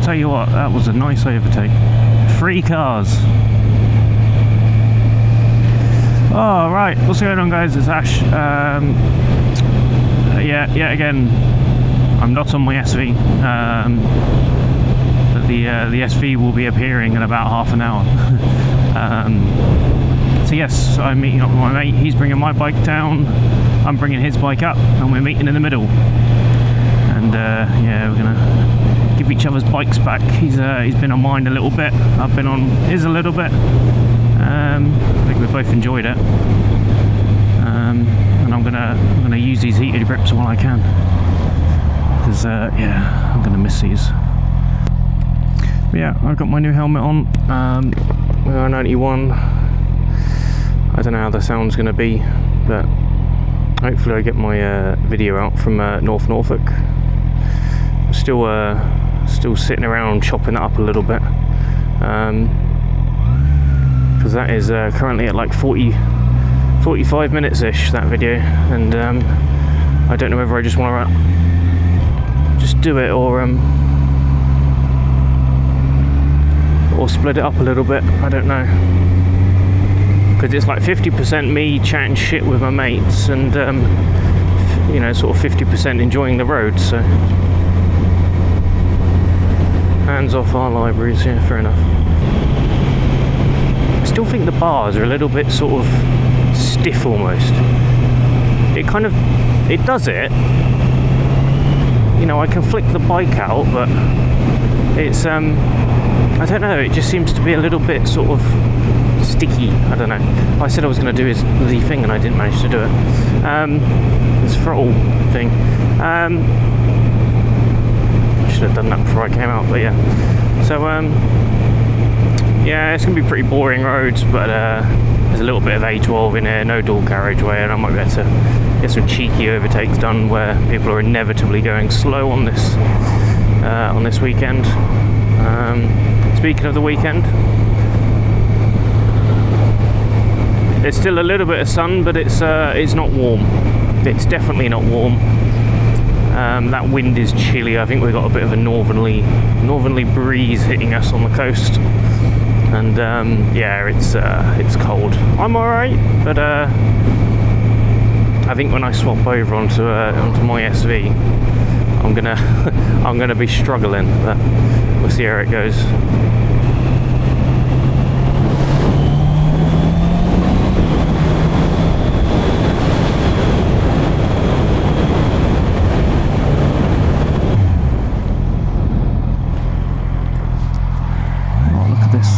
tell you what, that was a nice overtake. 3 cars. Oh, right, what's going on, guys? It's Ash. Yeah, again, I'm not on my SV. But the SV will be appearing in about half an hour. So yes, I'm meeting up with my mate. He's bringing my bike down, I'm bringing his bike up, and we're meeting in the middle. And yeah, we're gonna give each other's bikes back. He's been on mine a little bit, I've been on his a little bit. I think we both enjoyed it. And I'm gonna use these heated grips while I can, because yeah, I'm gonna miss these. But yeah, I've got my new helmet on. We're on 91. I don't know how the sound's gonna be, but hopefully I get my video out from North Norfolk. I'm still sitting around chopping it up a little bit, because that is currently at like 45 minutes ish, that video, and I don't know whether I just want to just do it or split it up a little bit. I don't know, because it's like 50% me chatting shit with my mates and you know, sort of 50% enjoying the road. So hands off our libraries. Yeah, fair enough. I still think the bars are a little bit sort of stiff almost. It kind of, it does it, you know, I can flick the bike out, but it's I don't know, it just seems to be a little bit sort of sticky. I don't know. I said I was going to do the thing and I didn't manage to do it. This throttle thing, I should have done that before I came out, but yeah. So yeah, it's going to be pretty boring roads, but there's a little bit of A12 in here, no dual carriageway, and I might be able to get some cheeky overtakes done where people are inevitably going slow on this weekend. Speaking of the weekend, there's still a little bit of sun, but it's not warm. It's definitely not warm. That wind is chilly. I think we've got a bit of a northerly breeze hitting us on the coast, and yeah, it's cold. I'm all right, but I think when I swap over onto my SV, I'm gonna be struggling, but we'll see how it goes. Oh, look at this.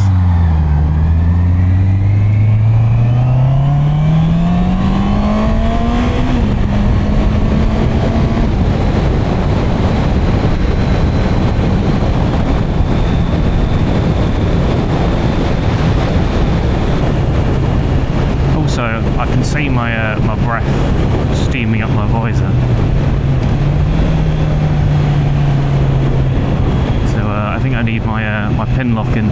I can see my breath steaming up my visor. So I think I need my pin lock in.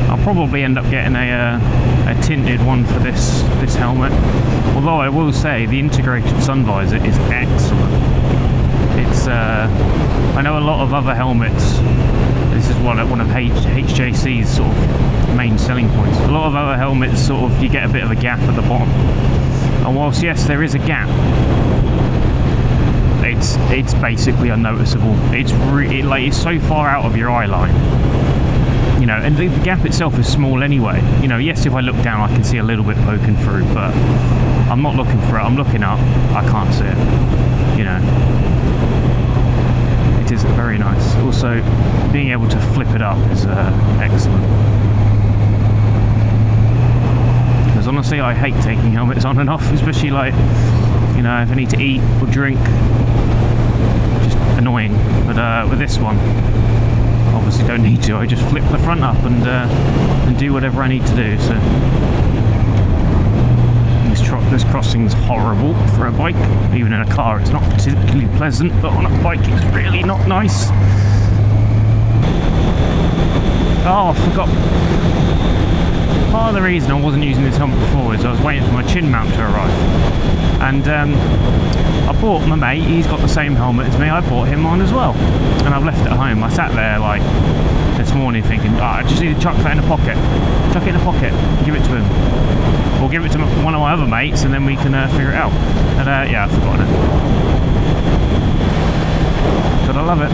I'll probably end up getting a tinted one for this helmet. Although I will say the integrated sun visor is excellent. It's I know a lot of other helmets. This is one of HJC's sort of main selling points. A lot of other helmets, sort of, you get a bit of a gap at the bottom, and whilst yes, there is a gap, it's basically unnoticeable. It's really like, it's so far out of your eye line, you know, and the gap itself is small anyway. You know, yes, if I look down, I can see a little bit poking through, but I'm not looking for it. I'm looking up, I can't see it. You know. It is very nice. Also, being able to flip it up is excellent. Because honestly, I hate taking helmets on and off, especially like, you know, if I need to eat or drink. Just annoying. But with this one, obviously don't need to. I just flip the front up and do whatever I need to do. So this crossing's horrible for a bike. Even in a car, it's not particularly pleasant, but on a bike, it's really not nice. Oh, I forgot. Part of the reason I wasn't using this helmet before is I was waiting for my chin mount to arrive. And I bought my mate, he's got the same helmet as me, I bought him one as well. And I've left it at home. I sat there like this morning thinking, I just need to chuck that in a pocket. Chuck it in a pocket, give it to him. Or give it to one of my other mates and then we can figure it out. And yeah, I've forgotten it. But I love it.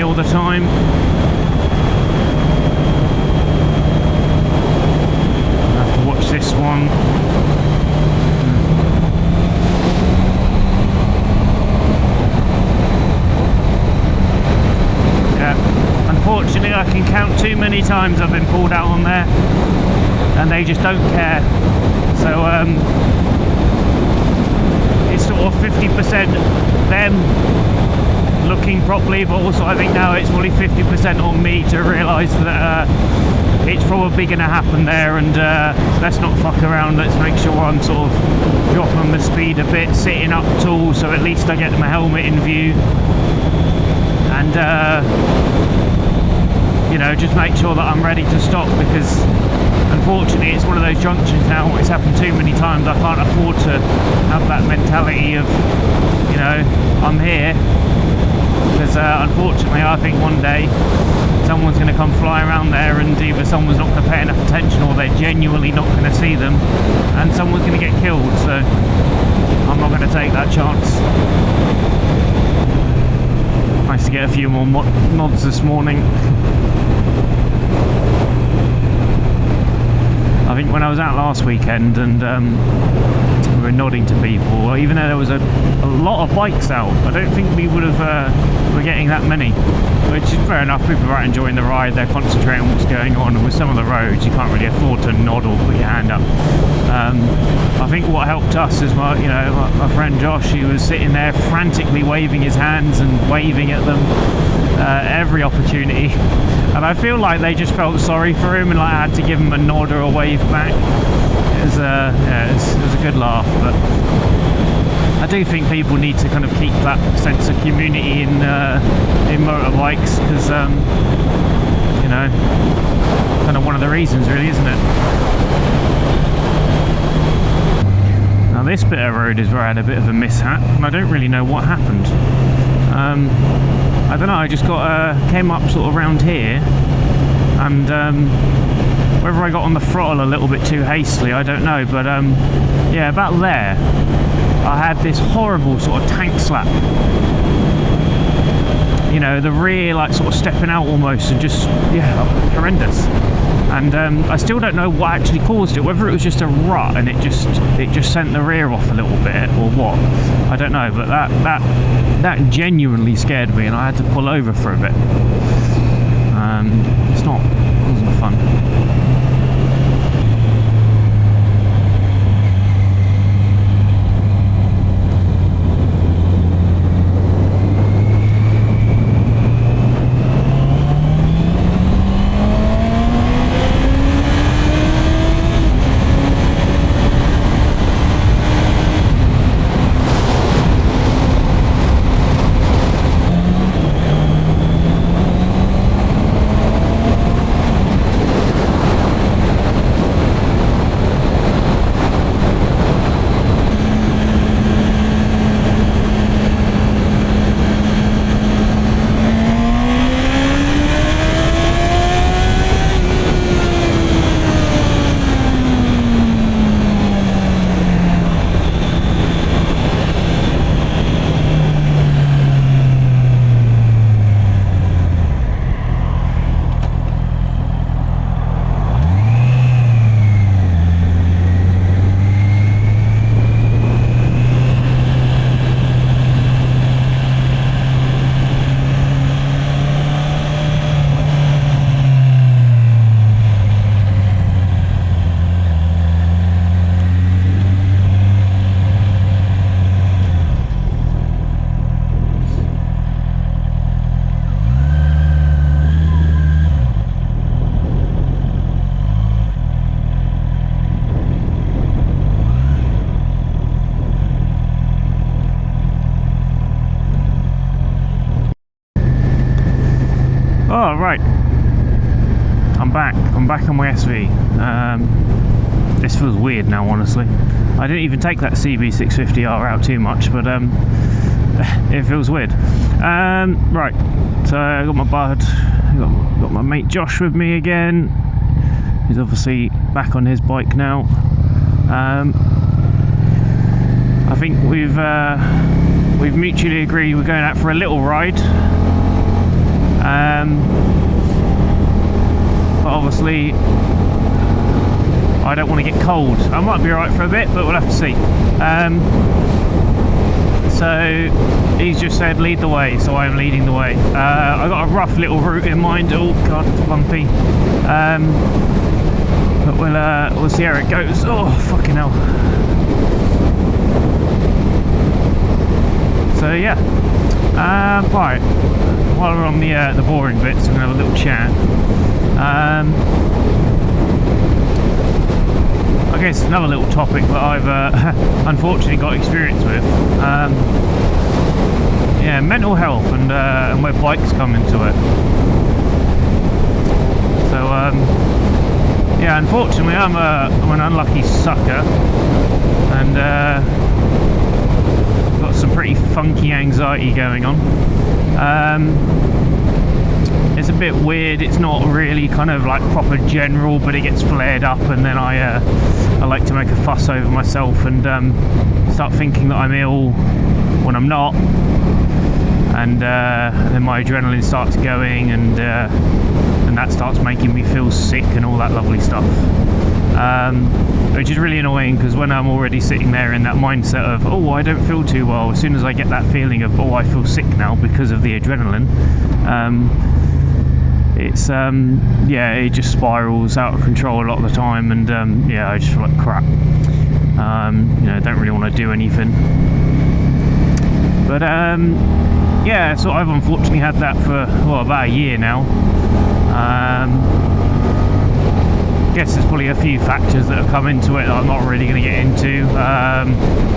All the time. I have to watch this one. Yeah, unfortunately I can count too many times I've been pulled out on there and they just don't care. So it's sort of 50% them looking properly, but also I think now it's probably 50% on me to realise that it's probably going to happen there, and let's not fuck around. Let's make sure I'm sort of dropping the speed a bit, sitting up tall, so at least I get my helmet in view, and you know, just make sure that I'm ready to stop, because unfortunately it's one of those junctions now, it's happened too many times, I can't afford to have that mentality of, you know, I'm here. Because unfortunately I think one day someone's going to come fly around there and either someone's not going to pay enough attention or they're genuinely not going to see them and someone's going to get killed, so I'm not going to take that chance. Nice to get a few more nods this morning. I think when I was out last weekend and we were nodding to people, even though there was a lot of bikes out, I don't think we would have were getting that many, which is fair enough. People are out enjoying the ride, they're concentrating on what's going on, and with some of the roads you can't really afford to nod or put your hand up. I think what helped us is my friend Josh, he was sitting there frantically waving his hands and waving at them every opportunity, and I feel like they just felt sorry for him and like I had to give him a nod or a wave back. It was a good laugh, but I do think people need to kind of keep that sense of community in motorbikes, because you know, kind of one of the reasons really, isn't it? Now this bit of road is where I had a bit of a mishap and I don't really know what happened. I don't know, I just came up sort of around here, and whether I got on the throttle a little bit too hastily, I don't know, but yeah, about there I had this horrible sort of tank slap. You know, the rear like sort of stepping out almost, and just, yeah, horrendous. And I still don't know what actually caused it, whether it was just a rut and it just sent the rear off a little bit or what, I don't know, but that genuinely scared me and I had to pull over for a bit. It wasn't fun. I'm back on my SV. This feels weird now, honestly. I didn't even take that CB650R out too much, but it feels weird. Right, so I got my bud, got my mate Josh with me again. He's obviously back on his bike now. I think we've mutually agreed we're going out for a little ride. But obviously I don't want to get cold. I might be alright for a bit, but we'll have to see. So he's just said lead the way, so I'm leading the way. I got a rough little route in mind. Oh god, it's bumpy. But we'll see how it goes. Oh fucking hell. So yeah. Right. While we're on the boring bits, we're gonna have a little chat. I guess another little topic that I've unfortunately got experience with. Yeah, mental health and where bikes come into it. So yeah, unfortunately I'm an unlucky sucker, and got some pretty funky anxiety going on. It's a bit weird. It's not really kind of like proper general, but it gets flared up, and then I like to make a fuss over myself and start thinking that I'm ill when I'm not, and then my adrenaline starts going, and that starts making me feel sick and all that lovely stuff, which is really annoying, because when I'm already sitting there in that mindset of, oh, I don't feel too well, as soon as I get that feeling of, oh, I feel sick now because of the adrenaline, it's yeah, it just spirals out of control a lot of the time, and yeah, I just feel like crap. You know, don't really want to do anything. But yeah, so I've unfortunately had that for, well, about a year now. I guess there's probably a few factors that have come into it that I'm not really going to get into.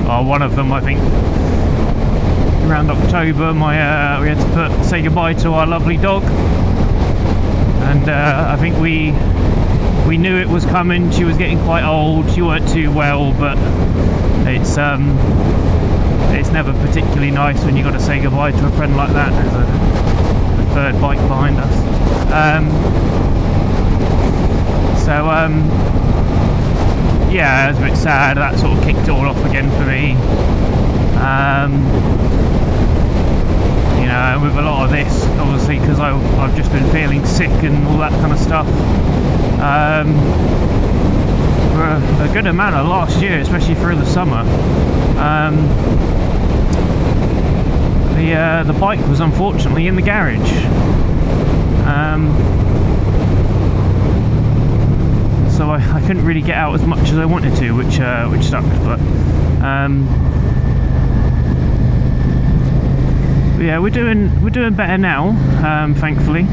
One of them, I think, around October, we had to say goodbye to our lovely dog, and I think we knew it was coming. She was getting quite old. She weren't too well, but it's never particularly nice when you got to say goodbye to a friend like that. There's a third bike behind us. So yeah, it was a bit sad. That sort of kicked it all off again for me. You know, with a lot of this, obviously, because I've just been feeling sick and all that kind of stuff for a good amount of last year, especially through the summer. The bike was unfortunately in the garage. So I couldn't really get out as much as I wanted to, which sucked. But yeah, we're doing better now, thankfully.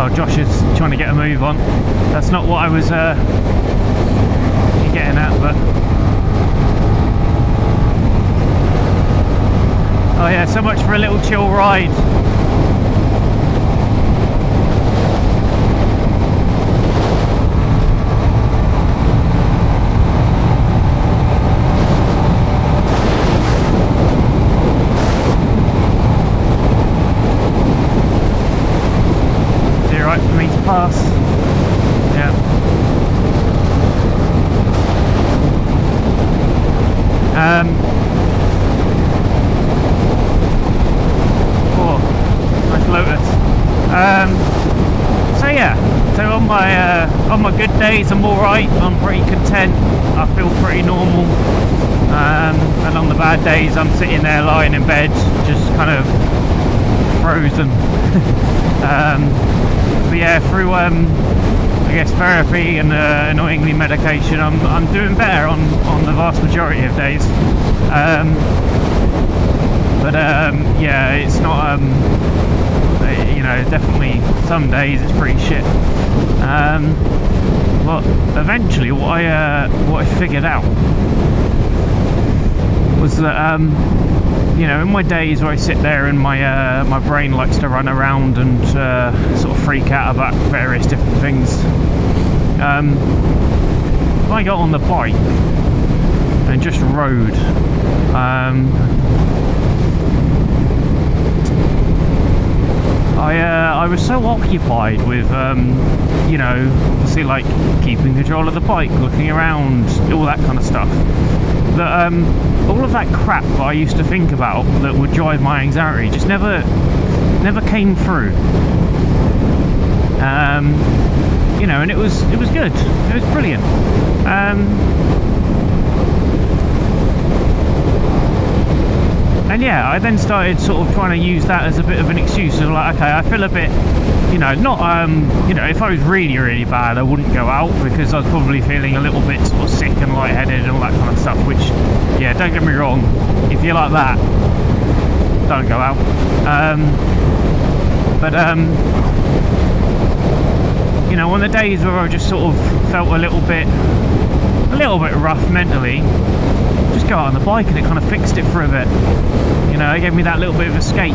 Oh, Josh is trying to get a move on. That's not what I was getting at, but oh yeah, so much for a little chill ride. Pass. Yeah. Oh, nice Lotus. So yeah, so on my good days I'm alright, I'm pretty content, I feel pretty normal, and on the bad days I'm sitting there lying in bed just kind of frozen. But yeah, through I guess therapy and annoyingly medication, I'm doing better on the vast majority of days. But yeah, it's not you know, know, definitely some days it's pretty shit. But eventually what I figured out was that you know, in my days where I sit there and my brain likes to run around and sort of freak out about various different things, if I got on the bike and just rode, I was so occupied with, you know, obviously like keeping control of the bike, looking around, all that kind of stuff, that all of that crap that I used to think about that would drive my anxiety just never came through. You know, and it was good. It was brilliant. And yeah, I then started sort of trying to use that as a bit of an excuse of like, okay, I feel a bit, you know, not, you know, if I was really, really bad, I wouldn't go out because I was probably feeling a little bit sort of sick and lightheaded and all that kind of stuff, which, yeah, don't get me wrong, if you're like that, don't go out. You know, on the days where I just sort of felt a little bit rough mentally, just go out on the bike and it kind of fixed it for a bit. You know, it gave me that little bit of escape.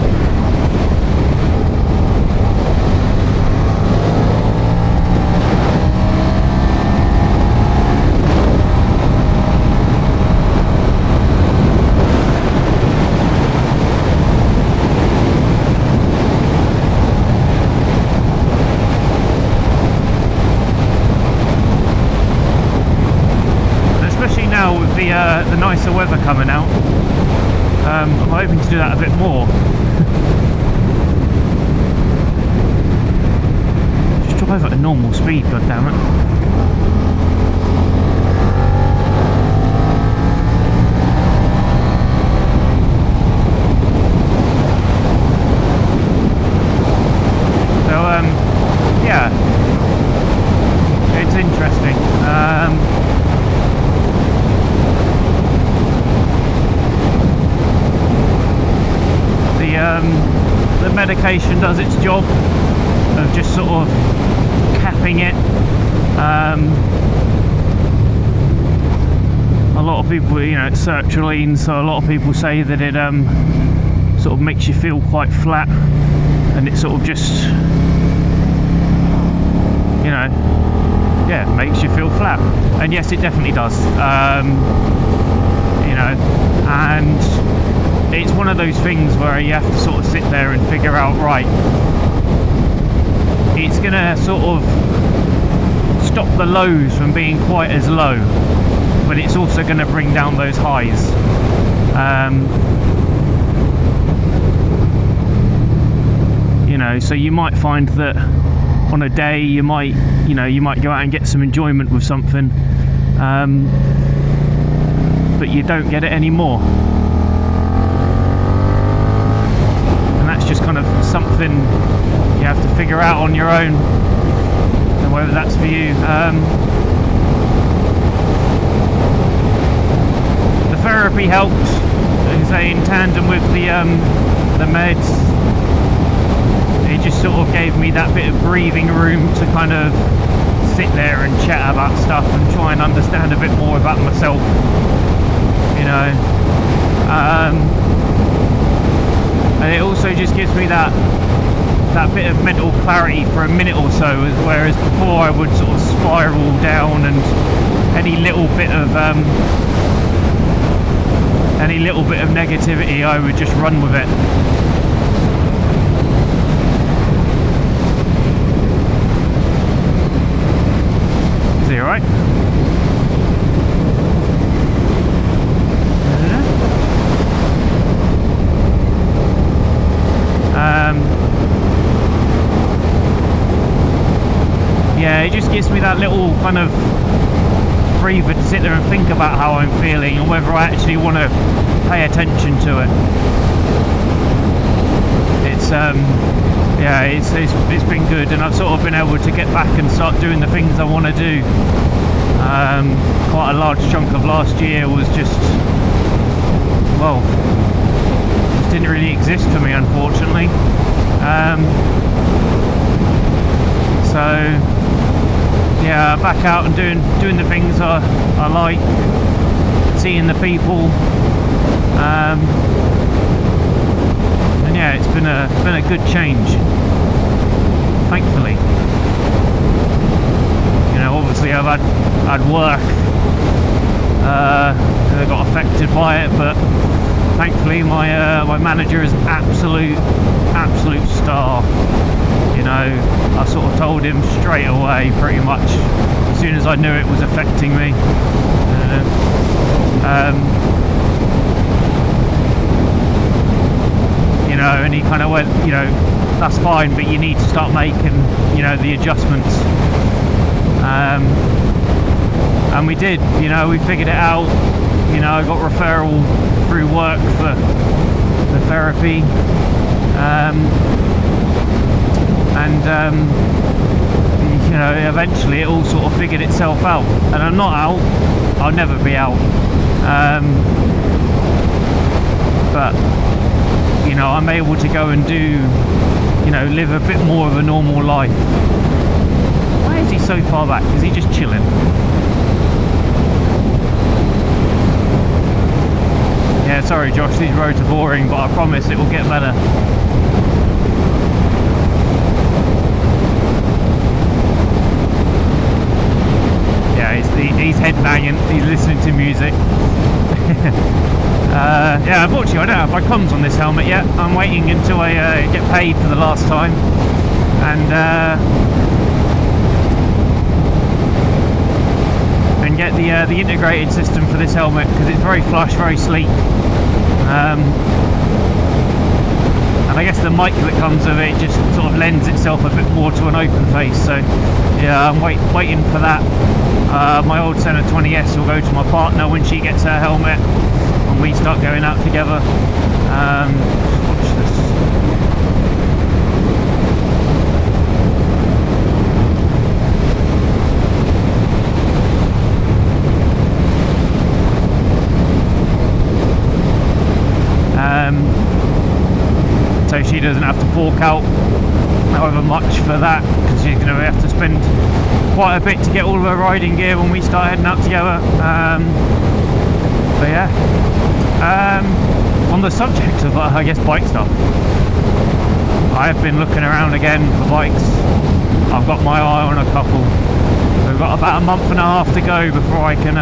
The nicer weather coming out, I'm hoping to do that a bit more. Just drive at a normal speed, goddammit. So yeah, it's interesting. The medication does its job of just sort of capping it. A lot of people, you know, it's sertraline, so a lot of people say that it sort of makes you feel quite flat, and it sort of just, you know, yeah, makes you feel flat. And yes, it definitely does. You know, and it's one of those things where you have to sort of sit there and figure out, right, it's gonna sort of stop the lows from being quite as low, but it's also gonna bring down those highs. You know, so you might find that on a day you might go out and get some enjoyment with something, but you don't get it anymore. Just kind of something you have to figure out on your own, and whether that's for you. The therapy helped, like I say, in tandem with the meds. It just sort of gave me that bit of breathing room to kind of sit there and chat about stuff and try and understand a bit more about myself, you know. And it also just gives me that bit of mental clarity for a minute or so, whereas before I would sort of spiral down, and any little bit of negativity, I would just run with it. Is he alright? Yeah, it just gives me that little kind of breather to sit there and think about how I'm feeling and whether I actually want to pay attention to it. It's yeah, it's been good, and I've sort of been able to get back and start doing the things I want to do. Quite a large chunk of last year was just, well, just didn't really exist for me, unfortunately. So yeah, back out and doing the things I like, seeing the people, and yeah, it's been a good change, thankfully. You know, obviously I've had work that got affected by it, but thankfully my manager is absolute star. You know, I sort of told him straight away, pretty much, as soon as I knew it was affecting me. You know, and he kind of went, you know, that's fine, but you need to start making, you know, the adjustments. And we did, you know, we figured it out. You know, I got referral through work for the therapy. You know, eventually it all sort of figured itself out. And I'm not out, I'll never be out. But, you know, I'm able to go and do, you know, live a bit more of a normal life. Why is he so far back? Is he just chilling? Yeah, sorry Josh, these roads are boring, but I promise it will get better. Yeah, he's headbanging, he's listening to music. Yeah, unfortunately I don't have my comms on this helmet yet. I'm waiting until I get paid for the last time, and get the integrated system for this helmet, because it's very flush, very sleek, and I guess the mic that comes with it just sort of lends itself a bit more to an open face. So yeah, I'm waiting for that. My old Senna 20S will go to my partner when she gets her helmet and we start going out together. Watch this. So she doesn't have to fork out however much for that, because she's going to have to spend quite a bit to get all of her riding gear when we start heading out together. But yeah, on the subject of I guess bike stuff, I have been looking around again for bikes. I've got my eye on a couple. We've got about a month and a half to go before I can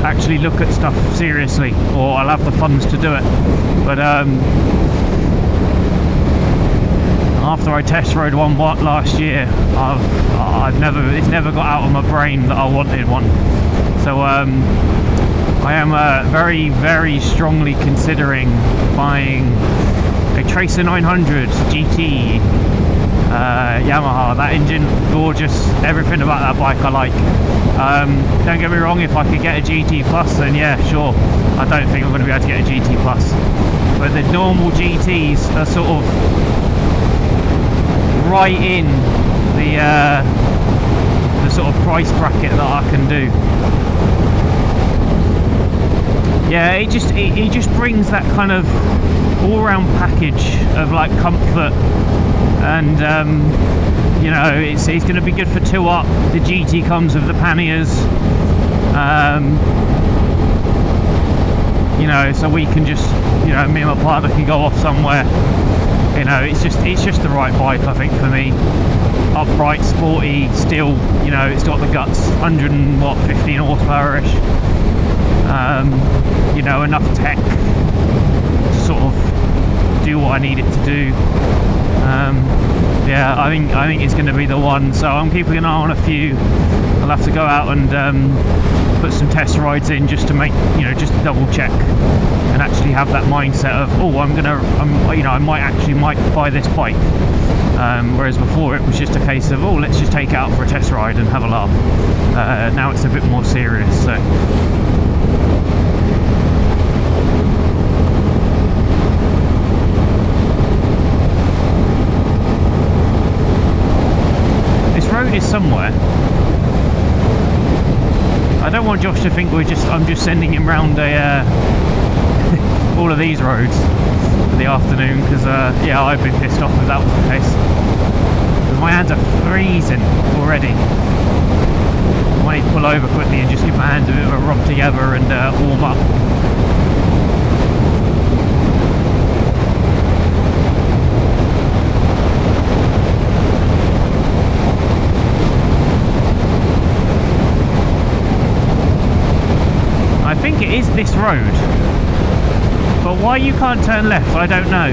actually look at stuff seriously, or I'll have the funds to do it. But after I test rode one last year, it's never got out of my brain that I wanted one. So I am very, very strongly considering buying a Tracer 900 GT Yamaha. That engine, gorgeous, everything about that bike I like. Don't get me wrong, if I could get a GT Plus, then yeah, sure. I don't think I'm going to be able to get a GT Plus, but the normal GTs are sort of right in the sort of price bracket that I can do. Yeah, it just brings that kind of all-round package of like comfort, and you know, it's going to be good for 2-up. The GT comes with the panniers, you know, so we can just, you know, me and my partner can go off somewhere. You know, it's just the right bike, I think, for me. Upright, sporty, still, you know, it's got the guts, 115 horsepower-ish. You know, enough tech to sort of do what I need it to do. Yeah, I think it's going to be the one. So I'm keeping an eye on a few. I'll have to go out and put some test rides in just to make, you know, just to double check and actually have that mindset of, oh, you know, I might buy this bike. Whereas before it was just a case of, oh, let's just take it out for a test ride and have a laugh. Now it's a bit more serious. So. Road is somewhere. I don't want Josh to think I'm just sending him round a all of these roads for the afternoon, because yeah, I'd been pissed off if that was the case. Because my hands are freezing already. I might need to pull over quickly and just give my hands a bit of a rub together and warm up. I think it is this road, but why you can't turn left, I don't know.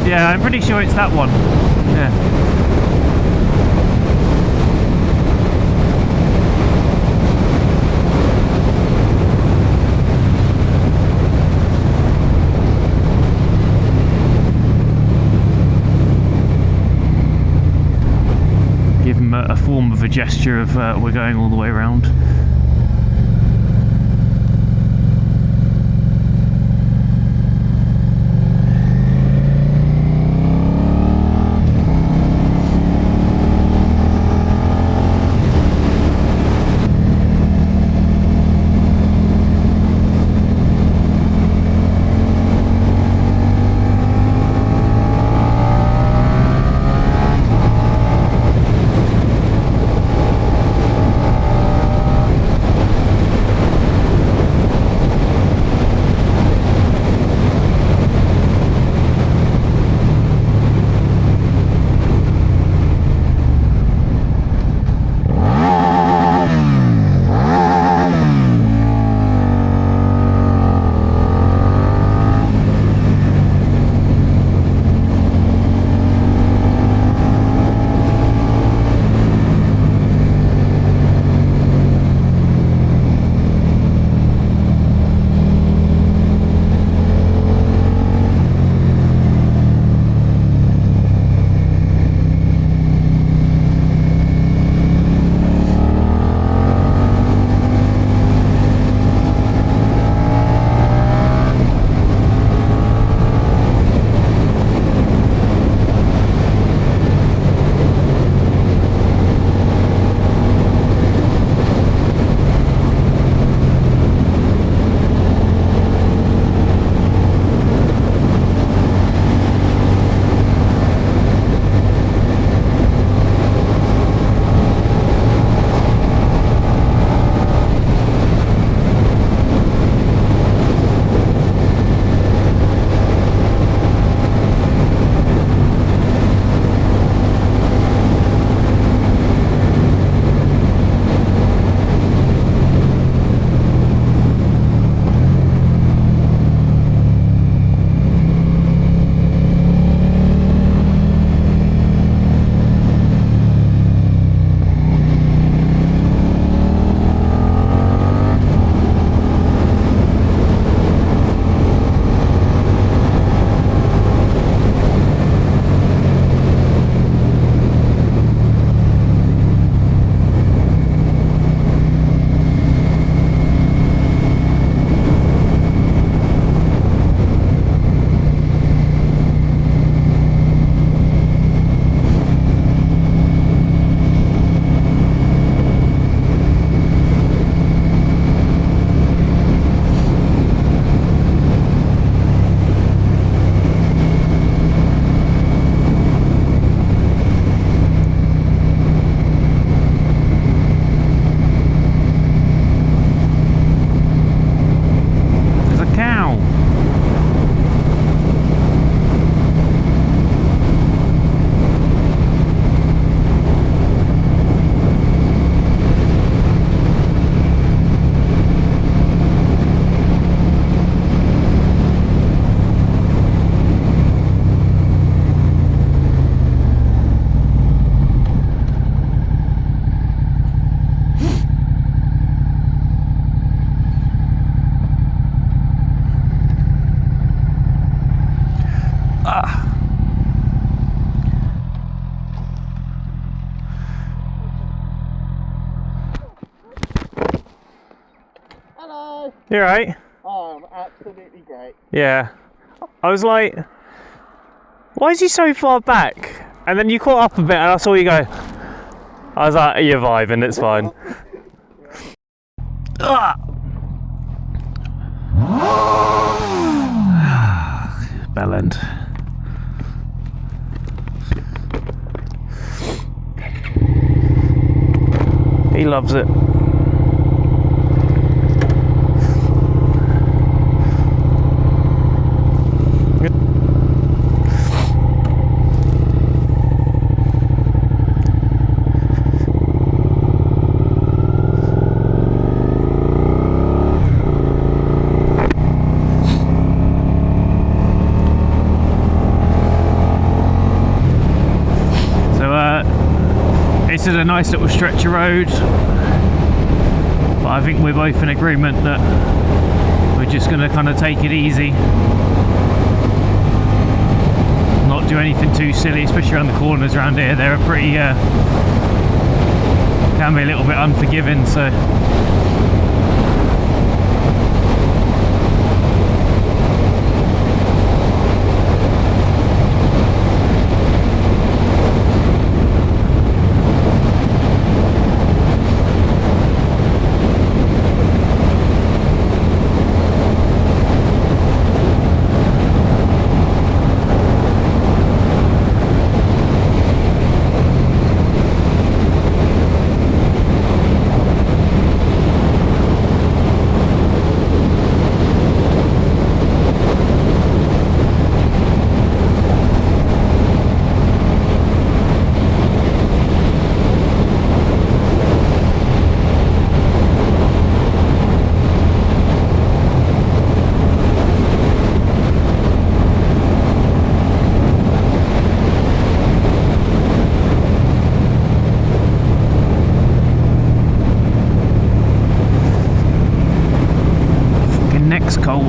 Yeah, I'm pretty sure it's that one. Yeah. Give him a form of a gesture of we're going all the way around. You alright? Oh, I'm absolutely great. Yeah. I was like, why is he so far back? And then you caught up a bit and I saw you go. I was like, you're vibing, it's fine. Bell end. He loves it. This is a nice little stretch of road, but I think we're both in agreement that we're just going to kind of take it easy, not do anything too silly, especially around the corners around here. They're pretty can be a little bit unforgiving, so neck's cold.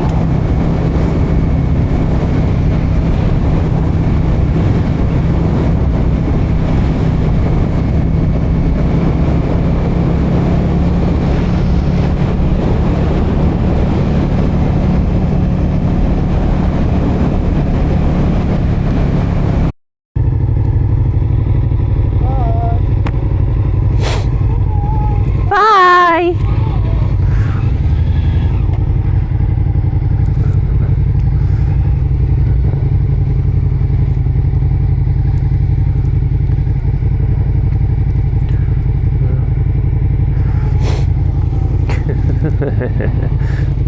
Bye.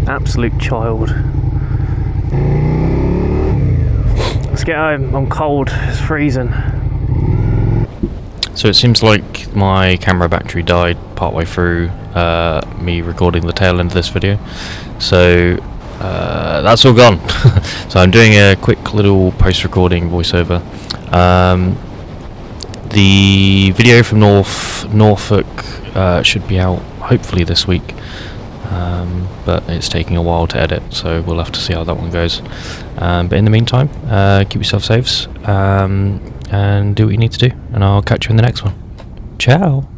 Absolute child. Let's get home. I'm cold. It's freezing. So it seems like my camera battery died partway through me recording the tail end of this video. So that's all gone. So I'm doing a quick little post-recording voiceover. The video from Norfolk should be out hopefully this week. But it's taking a while to edit, so we'll have to see how that one goes. But in the meantime, keep yourself safe and do what you need to do, and I'll catch you in the next one. Ciao!